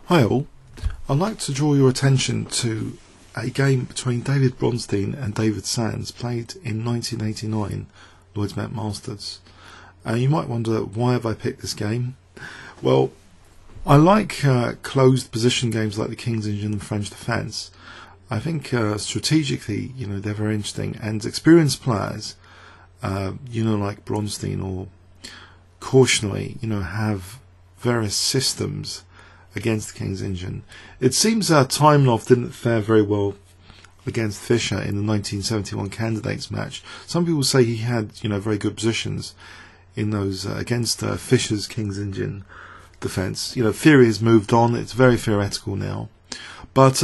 Hi all, I'd like to draw your attention to a game between David Bronstein and David Sands played in 1989 Lloyds Met Masters. You might wonder, why have I picked this game? Well, I like closed position games like the King's Engine and French Defence. I think strategically, they're very interesting, and experienced players, like Bronstein or Cautionary, have various systems against the King's Engine. It seems Timelov didn't fare very well against Fischer in the 1971 candidates match. Some people say he had, very good positions in those against Fischer's King's Engine defence. Theory has moved on; it's very theoretical now. But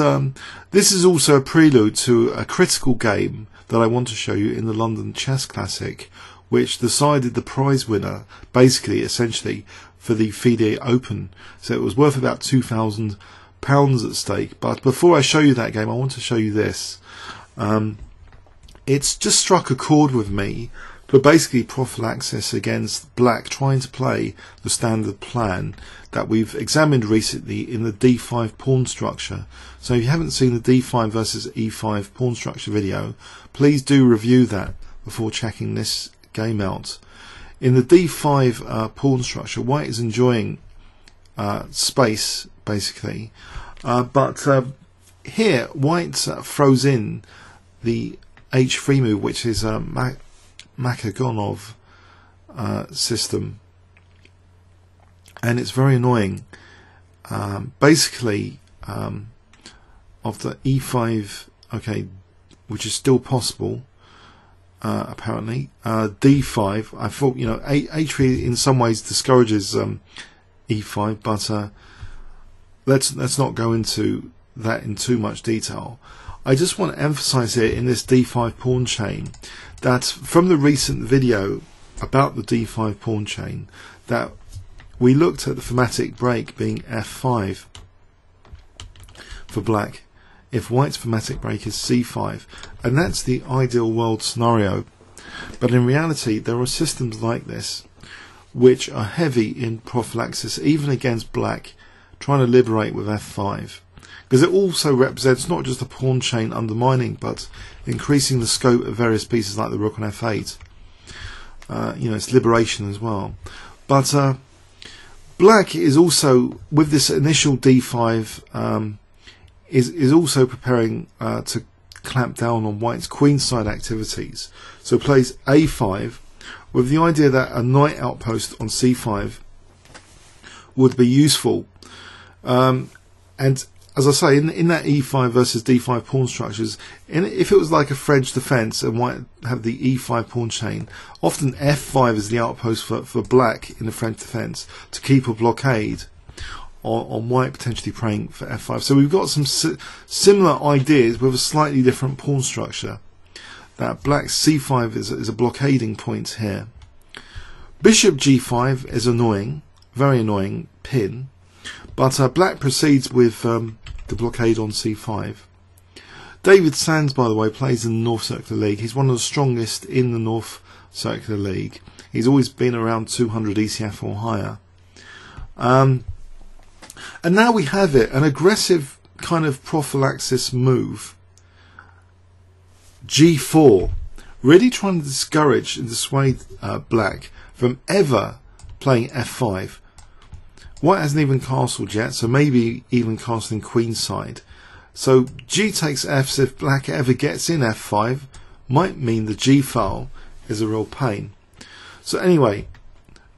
this is also a prelude to a critical game that I want to show you in the London Chess Classic, which decided the prize winner, essentially, for the FIDE Open. So it was worth about £2,000 at stake. But before I show you that game, I want to show you this. It's just struck a chord with me for basically prophylaxis against black trying to play the standard plan that we've examined recently in the d5 pawn structure. So if you haven't seen the d5 versus e5 pawn structure video, please do review that before checking this game out. In the d5 pawn structure, white is enjoying space basically, but here white throws in the h3 move, which is a Makagonov system, and it's very annoying. Of the e5, which is still possible. Apparently, d5. I thought h3 in some ways discourages e5, but let's not go into that in too much detail. I just want to emphasize here in this d5 pawn chain that from the recent video about the d5 pawn chain, that we looked at the thematic break being f5 for black if white's thematic break is c5, and that's the ideal world scenario. But in reality, there are systems like this which are heavy in prophylaxis, even against black trying to liberate with f5, because it also represents not just a pawn chain undermining, but increasing the scope of various pieces like the rook on f8. It's liberation as well. But black is also, with this initial d5, is also preparing to clamp down on white's queenside activities. So plays a5 with the idea that a knight outpost on c5 would be useful. And as I say, in that e5 versus d5 pawn structures, if it was like a French defence and white have the e5 pawn chain, often f5 is the outpost for black in the French defence to keep a blockade on white potentially praying for f5. So we've got some similar ideas with a slightly different pawn structure. That black c5 is a blockading point here. Bishop g5 is annoying, very annoying pin, but black proceeds with the blockade on c5. David Sands, by the way, plays in the North Circular League. He's one of the strongest in the North Circular League. He's always been around 200 ECF or higher. And now we have it, an aggressive kind of prophylaxis move, g4, really trying to discourage and dissuade black from ever playing f5. White hasn't even castled yet, so maybe even castling queenside. So g takes f, so if black ever gets in f5, might mean the g file is a real pain. So anyway,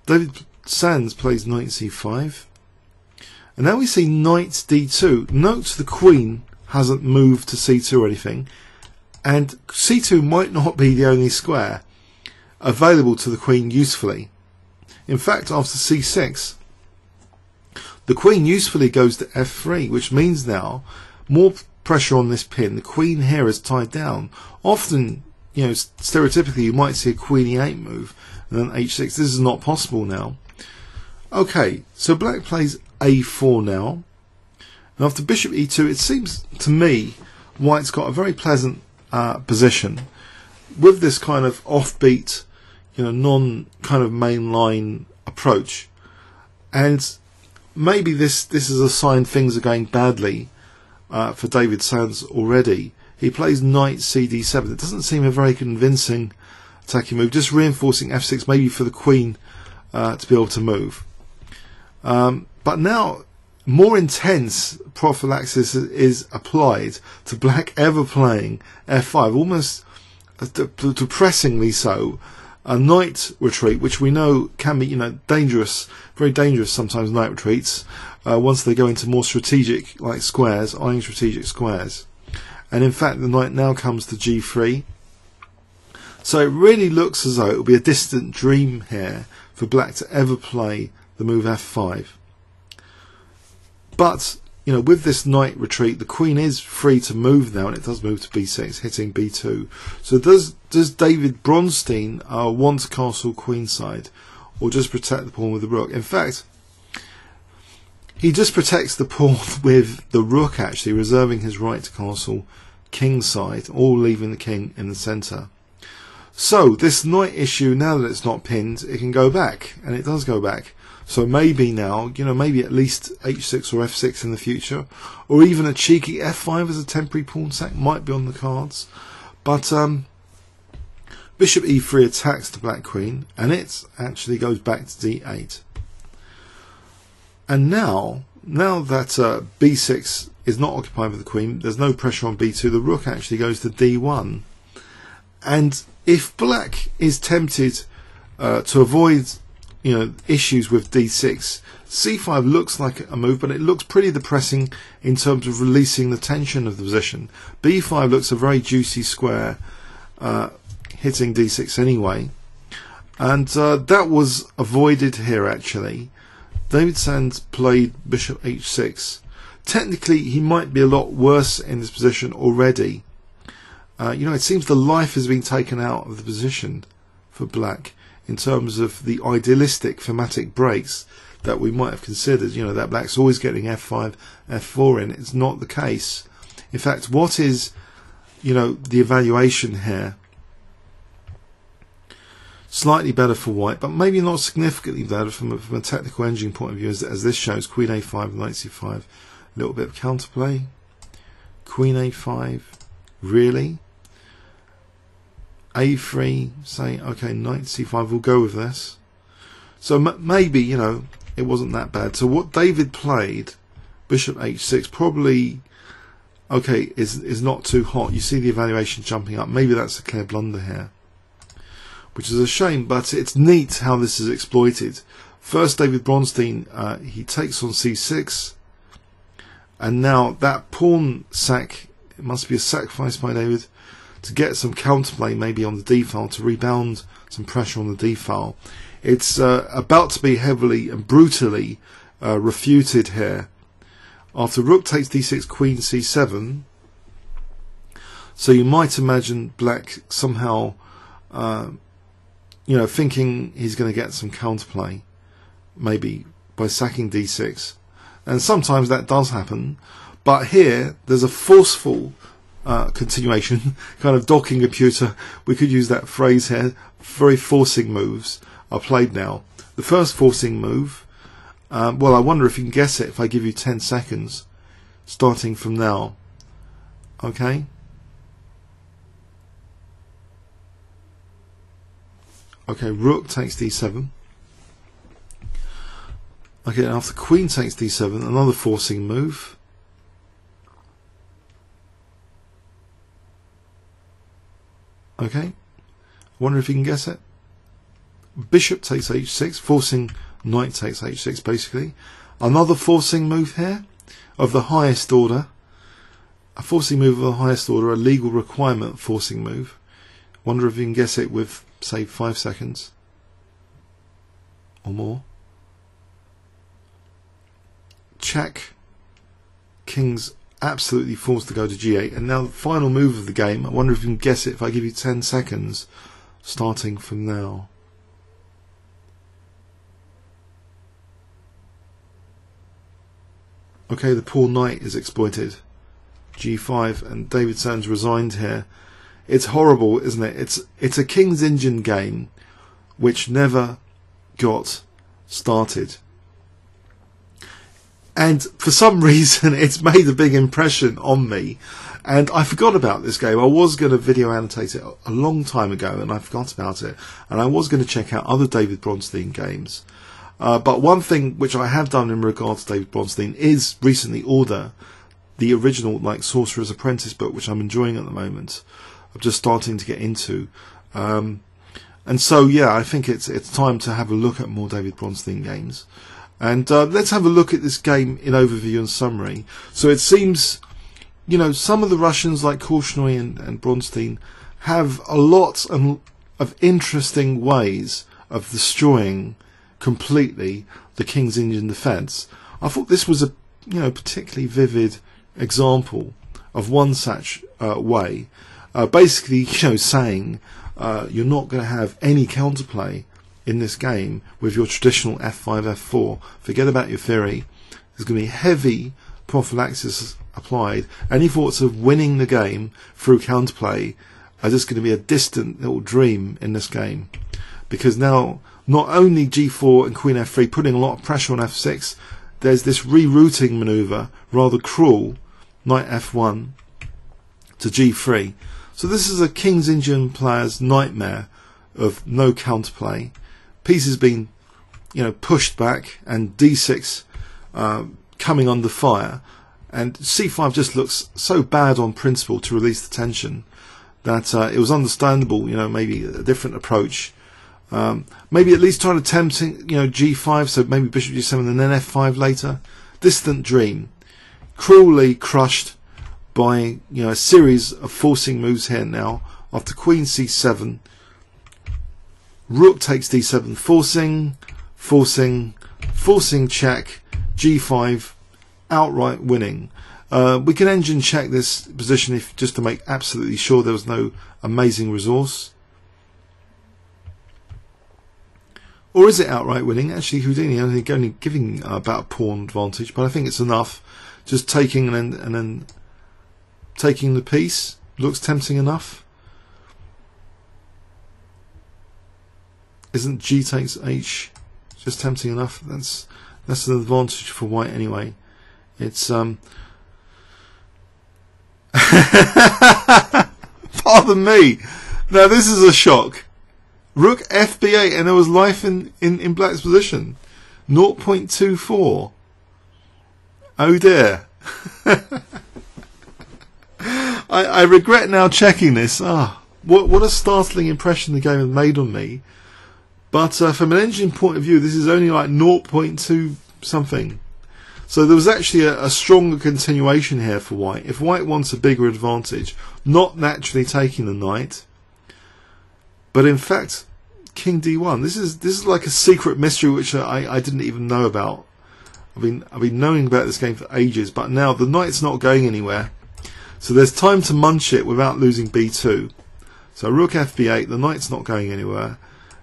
David Sands plays knight c5. And now we see knight d2. Note the queen hasn't moved to c2 or anything, and c2 might not be the only square available to the queen usefully. In fact, after c6, the queen usefully goes to f3, which means now more pressure on this pin. The queen here is tied down. Often, stereotypically, you might see a queen e8 move and then h6. This is not possible now. Okay, so black plays a4 now. And after bishop e2, it seems to me white's got a very pleasant position with this kind of offbeat, non kind of mainline approach. And maybe this is a sign things are going badly for David Sands already. He plays knight cd7. It doesn't seem a very convincing attacking move, just reinforcing f6 maybe for the queen to be able to move. But now more intense prophylaxis is applied to black ever playing f5, almost depressingly so. A knight retreat, which we know can be, dangerous, very dangerous sometimes, knight retreats, once they go into more strategic, like squares, eyeing strategic squares. And in fact, the knight now comes to g3. So it really looks as though it will be a distant dream here for black to ever play the move f5. But, with this knight retreat, the queen is free to move now, and it does move to b6, hitting b2. So does David Bronstein want castle queenside, or just protect the pawn with the rook? In fact, he just protects the pawn with the rook, actually, reserving his right to castle kingside, or leaving the king in the centre. So this knight issue, now that it's not pinned, it can go back, and it does go back. So maybe now, maybe at least h6 or f6 in the future, or even a cheeky f5 as a temporary pawn sack might be on the cards. But bishop e3 attacks the black queen, and it actually goes back to d8. And now that b6 is not occupied with the queen, there's no pressure on b2, the rook actually goes to d1. And if black is tempted to avoid issues with d6, c5 looks like a move, but it looks pretty depressing in terms of releasing the tension of the position. b5 looks a very juicy square, hitting d6 anyway, and that was avoided here actually. David Sands played bishop h6. Technically he might be a lot worse in this position already. It seems the life has been taken out of the position for black in terms of the idealistic thematic breaks that we might have considered, that black's always getting f5, f4 in. It's not the case. In fact, what is, the evaluation here? Slightly better for white, but maybe not significantly better from a technical engine point of view, as this shows. Queen a5, knight c5, a little bit of counterplay. Queen a5, really? a3, say, okay, knight c5, we'll go with this. So maybe, it wasn't that bad. So what David played, bishop h6, probably, okay, is not too hot. You see the evaluation jumping up. Maybe that's a clear blunder here, which is a shame, but it's neat how this is exploited. First, David Bronstein, he takes on c6, and now that pawn sack, it must be a sacrifice by David, to get some counterplay maybe on the d-file, to rebound some pressure on the d-file. It's about to be heavily and brutally refuted here. After rook takes d6, queen c7, so you might imagine black somehow thinking he's going to get some counterplay, maybe by sacking d6. And sometimes that does happen, but here there's a forceful continuation, kind of docking computer, we could use that phrase here. Very forcing moves are played now. The first forcing move, well, I wonder if you can guess it if I give you 10 seconds starting from now. Okay, rook takes d7. Okay, after queen takes d7, another forcing move. Okay, I wonder if you can guess it. Bishop takes h6, forcing knight takes h6 basically. Another forcing move here of the highest order. A forcing move of the highest order, a legal requirement forcing move. Wonder if you can guess it with, say, 5 seconds or more. Check. King's absolutely forced to go to g8, and now the final move of the game. I wonder if you can guess it if I give you 10 seconds starting from now. Okay, the poor knight is exploited. g5, and David Sands resigned here. It's horrible, isn't it? It's a King's Indian game which never got started. And for some reason, it's made a big impression on me. And I forgot about this game. I was going to video annotate it a long time ago, and I forgot about it. And I was going to check out other David Bronstein games. But one thing which I have done in regard to David Bronstein is recently order the original, like, Sorcerer's Apprentice book, which I'm enjoying at the moment. I'm just starting to get into. And so, yeah, I think it's time to have a look at more David Bronstein games. And let's have a look at this game in overview and summary. So it seems, you know, some of the Russians like Korchnoi and Bronstein have a lot of interesting ways of destroying completely the King's Indian defence. I thought this was a, you know, particularly vivid example of one such way. Basically, you know, saying you're not going to have any counterplay in this game with your traditional f5, f4. Forget about your theory. There's going to be heavy prophylaxis applied. Any thoughts of winning the game through counterplay are just going to be a distant little dream in this game. Because now, not only g4 and queen f3 putting a lot of pressure on f6, there's this rerouting manoeuvre, rather cruel, knight f1 to g3. So this is a King's Indian player's nightmare of no counterplay. Pieces being, you know, pushed back, and d6 coming under fire, and c5 just looks so bad on principle to release the tension that it was understandable, you know, maybe a different approach. Maybe at least trying to tempt, you know, g5, so maybe bishop g7 and then f5 later. Distant dream. Cruelly crushed by, you know, a series of forcing moves here now. After queen c7, rook takes d7, forcing check, g5, outright winning. We can engine check this position if just to make absolutely sure there was no amazing resource. Or is it outright winning? Actually, Houdini only giving about a pawn advantage, but I think it's enough. Just taking and then taking the piece looks tempting enough. Isn't g takes h just tempting enough? That's an advantage for white anyway. It's pardon me. Now this is a shock. Rook fb8 and there was life in black's position. 0.24. Oh dear. I regret now checking this. What a startling impression the game had made on me. But from an engine point of view, this is only like 0.2 something. So there was actually a stronger continuation here for white. If white wants a bigger advantage, not naturally taking the knight, but in fact, king d1. This is like a secret mystery which I didn't even know about. I've been knowing about this game for ages, but now the knight's not going anywhere. So there's time to munch it without losing b2. So rook fb8, the knight's not going anywhere.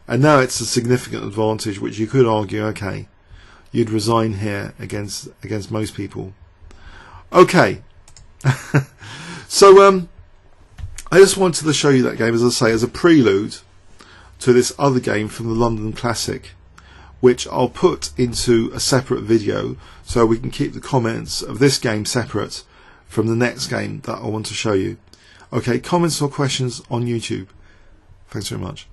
And now it's a significant advantage, which you could argue, okay, you'd resign here against most people. Okay. So I just wanted to show you that game, as I say, as a prelude to this other game from the London Classic, which I'll put into a separate video so we can keep the comments of this game separate from the next game that I want to show you. Okay, comments or questions on YouTube. Thanks very much.